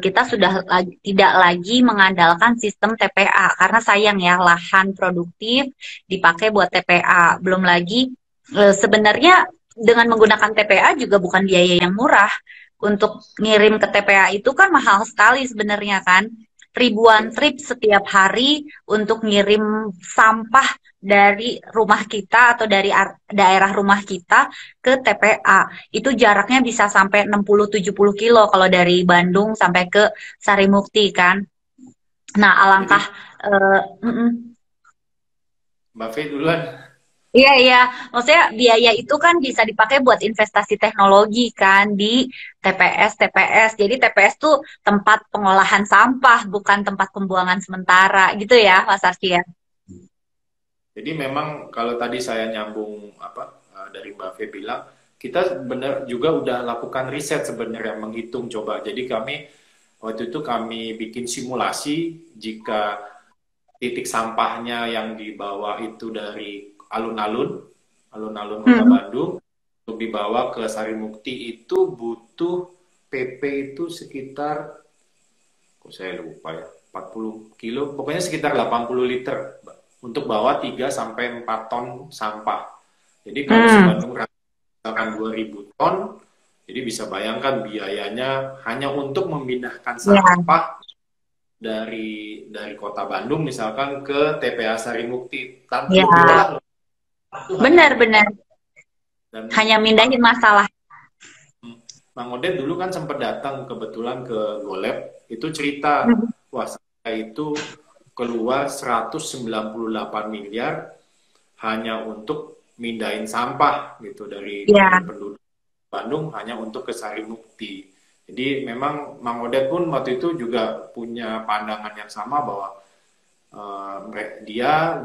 kita sudah tidak lagi mengandalkan sistem TPA karena sayang ya lahan produktif dipakai buat TPA. Belum lagi sebenarnya dengan menggunakan TPA juga bukan biaya yang murah. Untuk ngirim ke TPA itu kan mahal sekali sebenarnya kan. Ribuan trip setiap hari untuk ngirim sampah dari rumah kita atau dari daerah rumah kita ke TPA. Itu jaraknya bisa sampai 60-70 kilo kalau dari Bandung sampai ke Sarimukti kan. Nah, alangkah Jadi uh, mm -mm. Mbak Fe duluan. Iya, iya. Maksudnya biaya itu kan bisa dipakai buat investasi teknologi kan di TPS, TPS. Jadi TPS tuh tempat pengolahan sampah, bukan tempat pembuangan sementara gitu ya, Mas Arsy ya. Jadi memang kalau tadi saya nyambung apa dari Mbak Fe bilang, kita benar juga udah lakukan riset sebenarnya menghitung coba. Jadi kami waktu itu kami bikin simulasi jika titik sampahnya yang dibawa itu dari alun-alun Kota Hmm. Bandung untuk dibawa ke Sarimukti itu butuh PP itu sekitar, kok saya lupa ya, 40 kilo, pokoknya sekitar 80 liter untuk bawa 3 sampai 4 ton sampah. Jadi kalau Hmm. sebandung misalkan 2000 ton, jadi bisa bayangkan biayanya hanya untuk memindahkan Ya, sampah dari Kota Bandung misalkan ke TPA Sarimukti tanpa ya. diolah itu hanya Benar-benar. memindahkan. Dan Hanya mindahin masalah. Mang Odet dulu kan sempat datang kebetulan ke Goleb, itu cerita, Hmm. wah saya itu keluar 198 miliar hanya untuk mindahin sampah gitu dari Ya, penduduk Bandung hanya untuk ke Sarimukti. Jadi memang Mang Odet pun waktu itu juga punya pandangan yang sama bahwa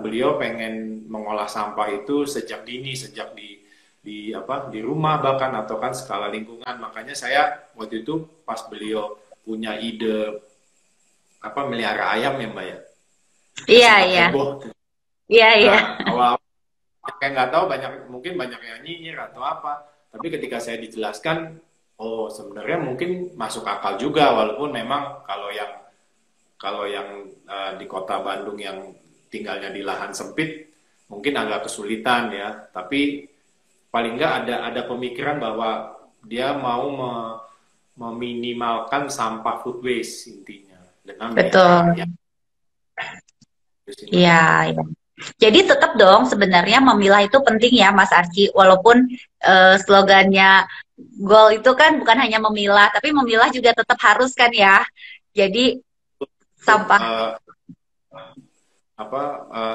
beliau pengen mengolah sampah itu sejak dini, sejak di apa di rumah bahkan atau kan skala lingkungan. Makanya saya waktu itu pas beliau punya ide apa melihara ayam ya Mbak ya, saya iya, sempat iya, heboh. iya, iya. Nah awal kayak nggak tahu banyak mungkin banyak yang nyinyir atau apa, tapi ketika saya dijelaskan, oh sebenarnya mungkin masuk akal juga walaupun memang kalau yang di kota Bandung yang tinggalnya di lahan sempit mungkin agak kesulitan ya, tapi paling nggak ada pemikiran bahwa dia mau meminimalkan sampah food waste intinya dengan melihara Betul. ayam. Itu sih, Mbak. Iya, iya. Jadi tetap dong sebenarnya memilah itu penting ya Mas Arci. Walaupun slogannya goal itu kan bukan hanya memilah, tapi memilah juga tetap harus kan ya. Jadi Itu, sampah.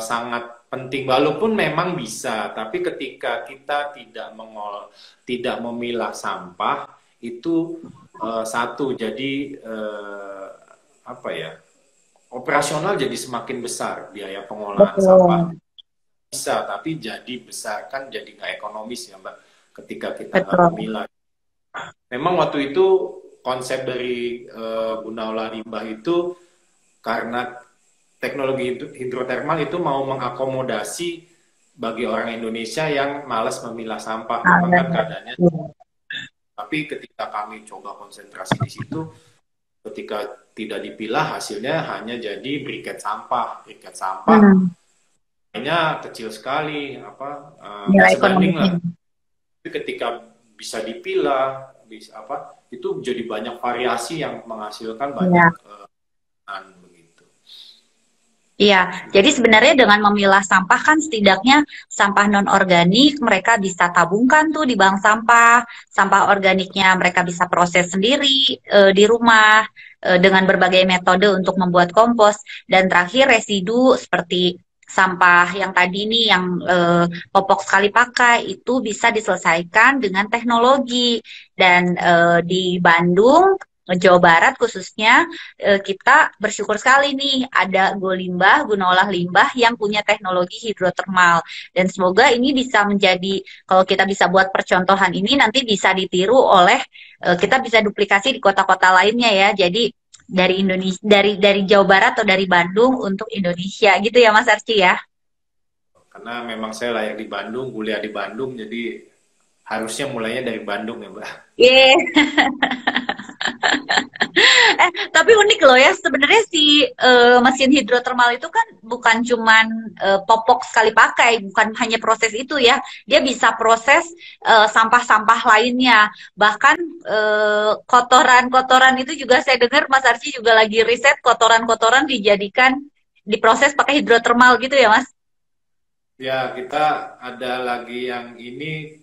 sangat penting walaupun memang bisa, tapi ketika kita tidak memilah sampah itu satu jadi apa ya, operasional jadi semakin besar biaya pengolahan sampah Betul, bisa, tapi jadi besar kan jadi nggak ekonomis ya Mbak ketika kita nggak betul. memilah. Memang waktu itu konsep dari Gunaula Limbah itu karena teknologi hidrotermal itu mau mengakomodasi bagi orang Indonesia yang malas memilah sampah. Ah, Memang ya, kan keadaannya, ya. tapi ketika kami coba konsentrasi di situ, ketika tidak dipilah hasilnya hanya jadi briket sampah. Briket sampah Hmm, hanya kecil sekali, nggak nilai sebanding lah. ekonomisnya. Tapi ketika bisa dipilah, bisa itu jadi banyak variasi yang menghasilkan banyak Ya. begitu. Iya, jadi sebenarnya dengan memilah sampah kan setidaknya sampah non-organik mereka bisa tabungkan tuh di bank sampah, sampah organiknya mereka bisa proses sendiri di rumah dengan berbagai metode untuk membuat kompos, dan terakhir residu seperti sampah yang tadi nih yang popok sekali pakai itu bisa diselesaikan dengan teknologi, dan di Bandung, Jawa Barat khususnya kita bersyukur sekali nih ada Golimbah, Guna Olah Limbah yang punya teknologi hidrotermal. Dan semoga ini bisa menjadi, kalau kita bisa buat percontohan ini nanti bisa ditiru oleh, kita bisa duplikasi di kota-kota lainnya ya. Jadi dari Indonesia, dari Jawa Barat atau dari Bandung untuk Indonesia gitu ya Mas Arci ya. Karena memang saya lahir di Bandung, kuliah di Bandung, jadi harusnya mulainya dari Bandung ya, Mbak. Yeah. Tapi unik loh ya, sebenarnya si mesin hidrotermal itu kan bukan cuman popok sekali pakai, bukan hanya proses itu ya, dia bisa proses sampah-sampah lainnya, bahkan kotoran-kotoran itu juga saya dengar Mas Arci juga lagi riset kotoran-kotoran dijadikan diproses pakai hidrotermal gitu ya Mas? Ya, kita ada lagi yang ini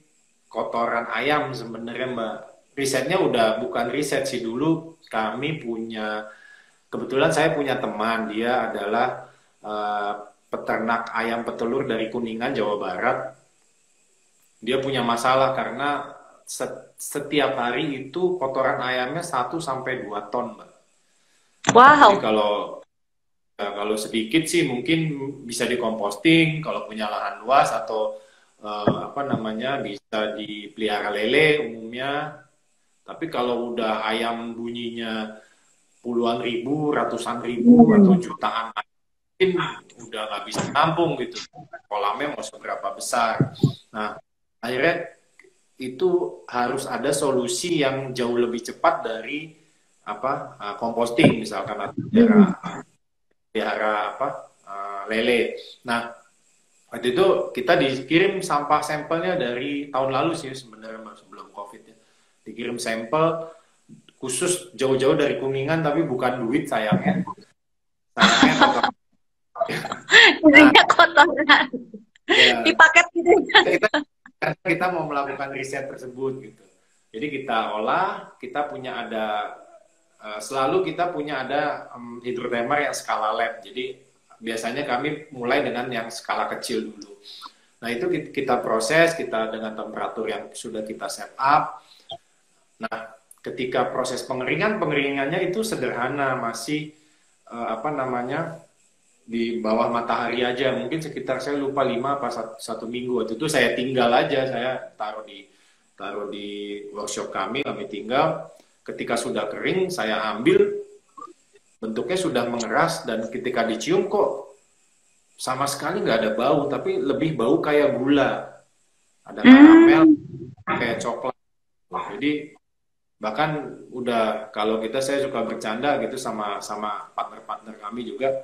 kotoran ayam sebenarnya, Mbak. Risetnya udah bukan riset sih, dulu kami punya, kebetulan saya punya teman, dia adalah eh, peternak ayam petelur dari Kuningan, Jawa Barat. Dia punya masalah karena setiap hari itu kotoran ayamnya 1 sampai 2 ton, Mbak. Jadi Wow. kalau sedikit sih mungkin bisa dikomposting kalau punya lahan luas, atau apa namanya, bisa dipelihara lele umumnya. Tapi kalau udah ayam bunyinya puluhan ribu, ratusan ribu, atau Hmm. jutaan, mungkin udah nggak bisa nampung gitu. Kolamnya mau seberapa besar. Nah, akhirnya itu harus ada solusi yang jauh lebih cepat dari apa, composting misalkan, atau pelihara apa, lele. Nah, waktu itu kita dikirim sampah sampelnya dari tahun lalu sih sebenarnya, sebelum COVID ya. Dikirim sampel khusus jauh-jauh dari Kuningan, tapi bukan duit sayangnya. Sayangnya kotor. Nah, Isinya kotoran di ya paket gitu. kita kita mau melakukan riset tersebut gitu. Jadi kita olah, kita punya ada selalu kita punya ada hidrotermal yang skala lab. Jadi biasanya kami mulai dengan yang skala kecil dulu. Nah, itu kita proses, kita dengan temperatur yang sudah kita set up. Nah, ketika proses pengeringannya itu sederhana, masih apa namanya, di bawah matahari aja, mungkin sekitar, saya lupa, 5 apa 1 minggu. Waktu itu saya tinggal aja, saya taruh di workshop kami tinggal. Ketika sudah kering, saya ambil, bentuknya sudah mengeras, dan ketika dicium kok sama sekali nggak ada bau, tapi lebih bau kayak gula, ada karamel, Hmm. kayak coklat. Jadi bahkan udah, kalau saya suka bercanda gitu sama sama partner-partner kami juga,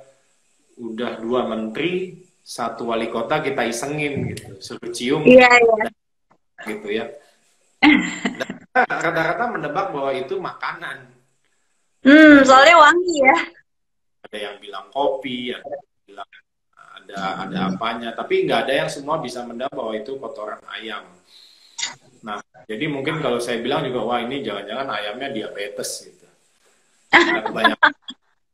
udah 2 menteri, 1 wali kota kita isengin gitu, suruh cium Iya, iya. gitu ya. Dan rata-rata menebak bahwa itu makanan. Ada Soalnya yang wangi ya. ada yang bilang kopi, ada yang bilang ada apanya, tapi nggak ada yang semua bisa menebak bahwa itu kotoran ayam. Nah, jadi mungkin kalau saya bilang juga, wah ini jangan-jangan ayamnya diabetes gitu, karena kebanyakan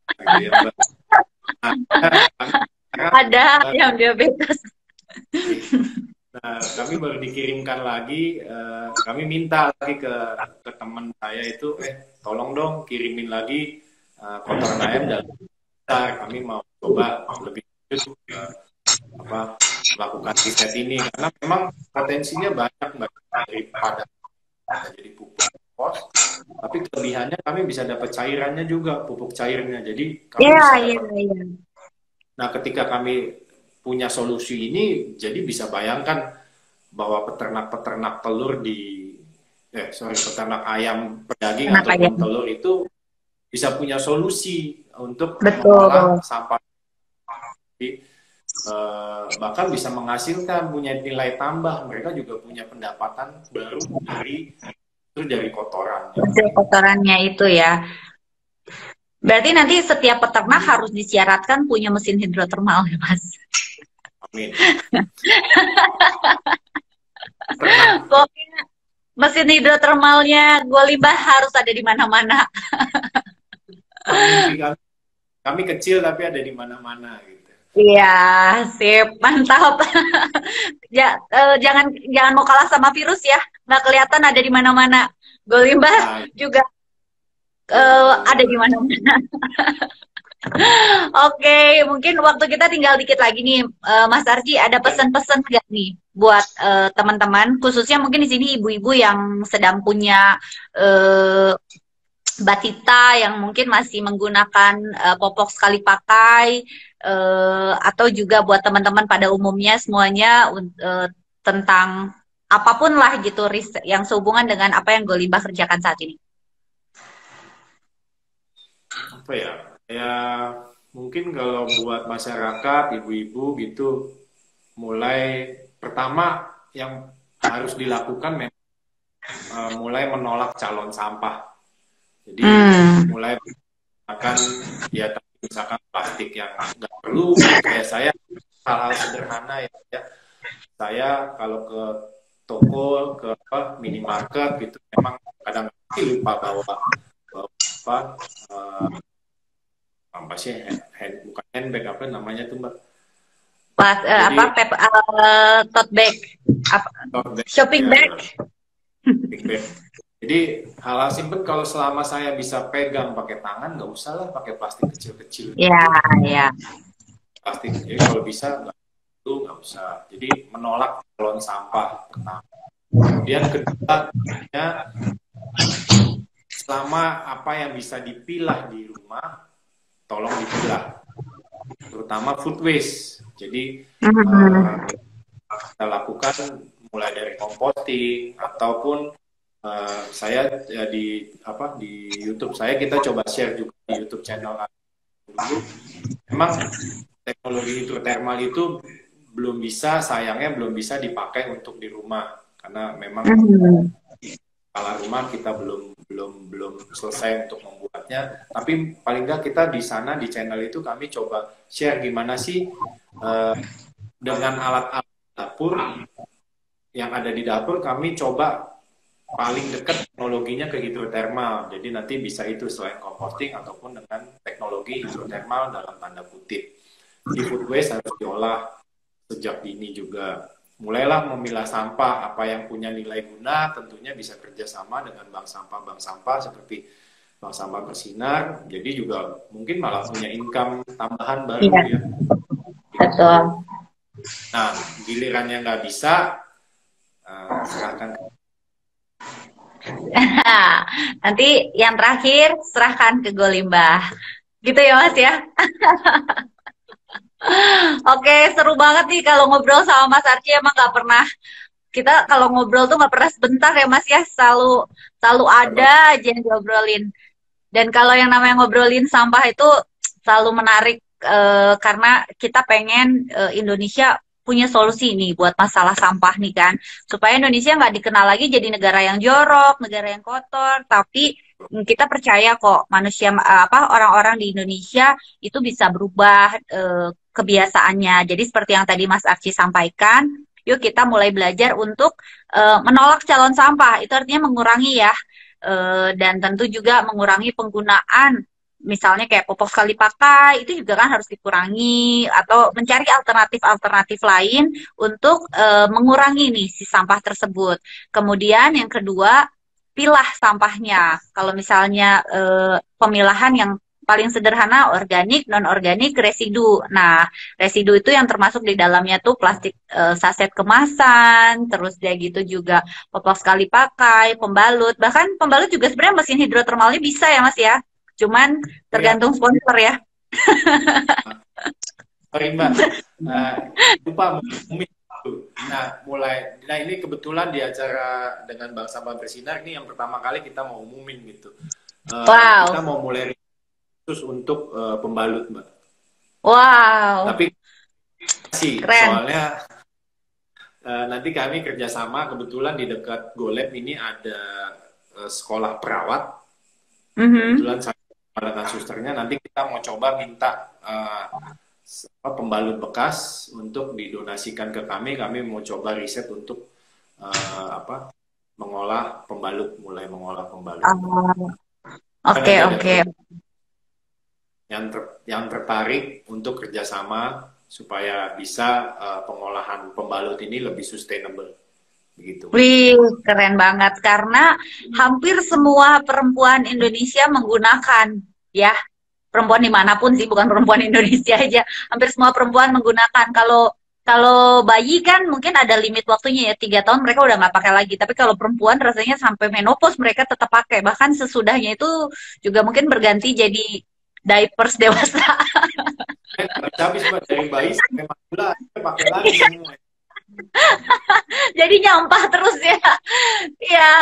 gitu ya. Nah, kami sekarang, Ada yang diabetes. nah, kami baru dikirimkan lagi, kami minta lagi ke teman saya itu, tolong dong kirimin lagi kotoran ayam dalam besar, kami mau coba lebih lanjut apa, melakukan riset ini, karena memang potensinya banyak, Mbak, daripada jadi pupuk kompos, tapi kelebihannya kami bisa dapat cairannya juga, pupuk cairnya, jadi kami Iya, bisa iya, dapat. iya. Nah, ketika kami punya solusi ini, jadi bisa bayangkan bahwa peternak-peternak telur peternak ayam pedaging Enak aja. ataupun telur itu bisa punya solusi untuk mengolah Betul. sampah. Jadi, bahkan bisa menghasilkan, punya nilai tambah, mereka juga punya pendapatan baru dari kotorannya. Hasil kotorannya itu ya. Berarti nanti setiap peternak harus disyaratkan punya mesin hidrotermal ya, Mas? Amin. Ternak. Pokoknya mesin hidrotermalnya Golimba harus ada di mana-mana. Mimpi kami kecil tapi ada di mana-mana gitu. Iya, sip, mantap. Ya, jangan jangan mau kalah sama virus ya. Nggak kelihatan ada di mana-mana. Golimba Nah, juga ada di mana-mana. Oke, mungkin waktu kita tinggal dikit lagi nih, Mas Arji. Ada pesan-pesan nggak nih buat teman-teman, khususnya mungkin di sini ibu-ibu yang sedang punya batita yang mungkin masih menggunakan popok sekali pakai, atau juga buat teman-teman pada umumnya semuanya tentang apapun lah gitu riset yang sehubungan dengan apa yang Golimbah kerjakan saat ini? Apa ya? Ya mungkin kalau buat masyarakat, ibu-ibu gitu, mulai pertama yang harus dilakukan memang mulai menolak calon sampah. Jadi Hmm. mulai akan ya misalkan plastik yang nggak perlu, kayak saya hal-hal sederhana ya. Saya kalau ke toko, ke apa, minimarket gitu, memang kadang lupa bawa bawa apa apa sih bukan handbag, apa namanya tuh Mbak. Pas Jadi apa tote bag, apa, tote bag shopping ya, bag. big bag. Jadi hal-hal simpel kalau selama saya bisa pegang pakai tangan, nggak usah lah pakai plastik kecil-kecil Ya, gitu. ya. Plastik, jadi kalau bisa nggak usah. Jadi menolak calon sampah pertama. Kemudian kedua, ya, selama apa yang bisa dipilah di rumah, tolong dipilah, terutama food waste. Jadi Mhm. kita lakukan mulai dari composting ataupun saya di apa di YouTube saya, kita coba share juga di YouTube channel dulu. Memang teknologi hidrotermal itu sayangnya belum bisa dipakai untuk di rumah karena memang Mhm. skala rumah kita belum belum belum selesai untuk membuatnya. Tapi paling nggak kita di sana di channel itu kami coba share gimana sih dengan alat-alat dapur yang ada di dapur, kami coba paling dekat teknologinya ke hidrotermal. Jadi nanti bisa itu selain composting ataupun dengan teknologi hidrotermal dalam tanda kutip. Di food waste harus diolah sejak dini juga. Mulailah memilah sampah, apa yang punya nilai guna tentunya bisa kerjasama dengan bank sampah seperti bank sampah bersinar. Jadi juga mungkin malah punya income tambahan baru Iya, ya. Gitu. betul. Nah, gilirannya nggak bisa, serahkan. Nanti yang terakhir serahkan ke Golimbah. Gitu ya Mas ya. Oke, seru banget nih kalau ngobrol sama Mas Arci. Emang nggak pernah kita kalau ngobrol tuh nggak pernah sebentar ya Mas ya. Selalu selalu ada aja yang diobrolin. Dan kalau yang namanya ngobrolin sampah itu selalu menarik karena kita pengen Indonesia punya solusi nih buat masalah sampah nih kan. Supaya Indonesia nggak dikenal lagi jadi negara yang jorok, negara yang kotor, tapi kita percaya kok manusia apa orang-orang di Indonesia itu bisa berubah kebiasaannya. Jadi seperti yang tadi Mas Arci sampaikan, yuk kita mulai belajar untuk menolak calon sampah. Itu artinya mengurangi ya dan tentu juga mengurangi penggunaan misalnya kayak popok sekali pakai itu juga kan harus dikurangi atau mencari alternatif-alternatif lain untuk mengurangi nih si sampah tersebut. Kemudian yang kedua, pilah sampahnya. Kalau misalnya pemilahan yang paling sederhana organik, non organik, residu. Nah, residu itu yang termasuk di dalamnya tuh plastik saset kemasan, terus dia gitu juga popok sekali pakai, pembalut. Bahkan pembalut juga sebenarnya mesin hidrotermalnya bisa ya Mas ya. Cuman Oh ya, tergantung sponsor ya. sorry Mbak, lupa ngomongin. Nah ini kebetulan di acara dengan Bang Sampah Bersinar ini yang pertama kali kita mau umumin gitu. Kita Wow. mau mulai khusus untuk pembalut Mbak. Wow. Tapi sih Keren. soalnya nanti kami kerjasama, kebetulan di dekat Goleb ini ada sekolah perawat. Mhm. Kebetulan saya dengan susternya, nanti kita mau coba minta pembalut bekas untuk didonasikan ke kami. Kami mau coba riset untuk apa mulai mengolah pembalut. Dan Oke, nanti ada oke. yang tertarik untuk kerjasama supaya bisa pengolahan pembalut ini lebih sustainable, begitu. Wih, keren banget karena hampir semua perempuan Indonesia menggunakan ya perempuan dimanapun sih bukan perempuan Indonesia aja hampir semua perempuan menggunakan kalau kalau bayi kan mungkin ada limit waktunya ya 3 tahun mereka udah nggak pakai lagi tapi kalau perempuan rasanya sampai menopause mereka tetap pakai bahkan sesudahnya itu juga mungkin berganti jadi diapers dewasa. Habis dari bayi sampai manula pakai lagi semua. Jadi nyampah terus ya. Iya,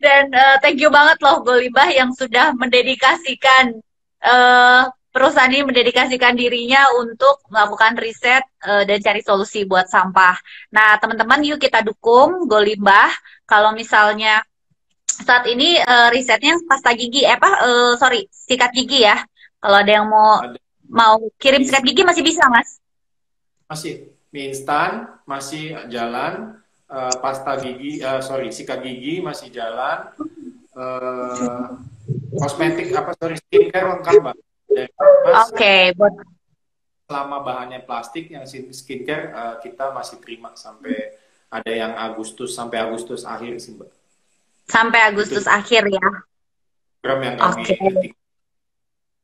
dan thank you banget loh Golibah yang sudah mendedikasikan perusahaan ini mendedikasikan dirinya untuk melakukan riset dan cari solusi buat sampah. Nah, teman-teman yuk kita dukung Golibah. Kalau misalnya saat ini risetnya pasta gigi, sorry, sikat gigi ya. Kalau ada yang mau Ada mau kirim mie sikat gigi masih bisa, Mas. masih mie instan masih jalan, pasta gigi, sorry, sikat gigi masih jalan, eh, kosmetik apa sorry skincare lengkap Mbak. Dari Mas, Oke, buat selama bahannya plastik yang skincare kita masih terima sampai ada yang Agustus akhir sih Mbak. sampai Itu Agustus akhir ya. program yang Oke.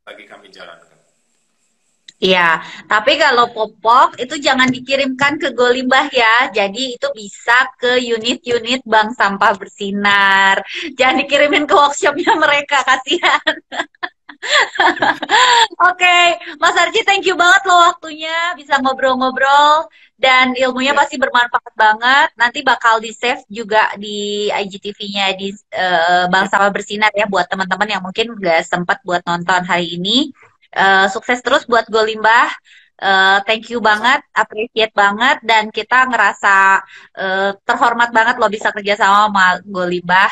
lagi kami jalankan. Iya, tapi kalau popok itu jangan dikirimkan ke Golimbah ya. Jadi itu bisa ke unit-unit Bank Sampah Bersinar. Jangan dikirimin ke workshopnya mereka, kasihan. Oke, Mas Arji, thank you banget loh waktunya bisa ngobrol-ngobrol dan ilmunya Ya, pasti bermanfaat banget. Nanti bakal di-save juga di IGTV-nya di Bank ya, Sampah Bersinar ya buat teman-teman yang mungkin nggak sempat buat nonton hari ini. Sukses terus buat Golimbah. Thank you sama-sama. banget, appreciate banget, dan kita ngerasa terhormat banget loh bisa kerjasama sama Golimbah.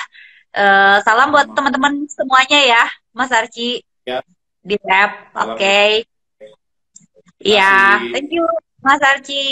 Salam buat Sama. teman-teman semuanya ya, Mas Arci Ya, di rap. salam Oke. terima Iya, kasih. thank you Mas Arci.